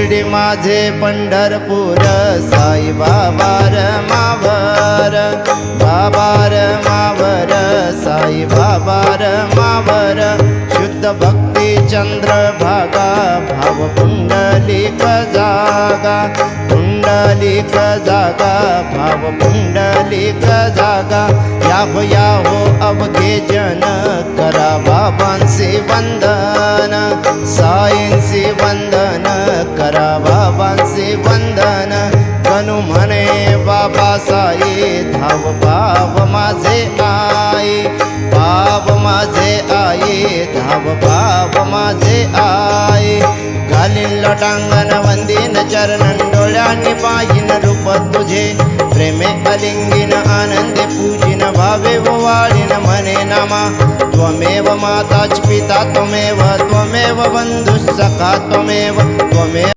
शिर्डी माझे पंढरपूर साई बाबा मावर बाबा मावर साई बाबा मावर शुद्ध भक्ती चंद्रभागा भाव पुंडलिक जागा पुंडलिक जागा भाव पुंडलिक जागा या हो अवघे जन करा बाबांचे वंदन साईंचे वंदन करा बाबांचे वंदन कनु म्हणे बाबा साई धाव भाव माझे आई भाव माझे आई धाव भाव माझे आई घालीन लोटांगण वंदीन चरणन डोळ्यांनी पाहिन रूप तुझे प्रेमे अलिंगिन आनंदे पूजिन भावे वाळीन म्हणे नामा त्वमेव माताच पिता त्वमेव त्वमेव बंधुः सखा त्वमेव त्वमेव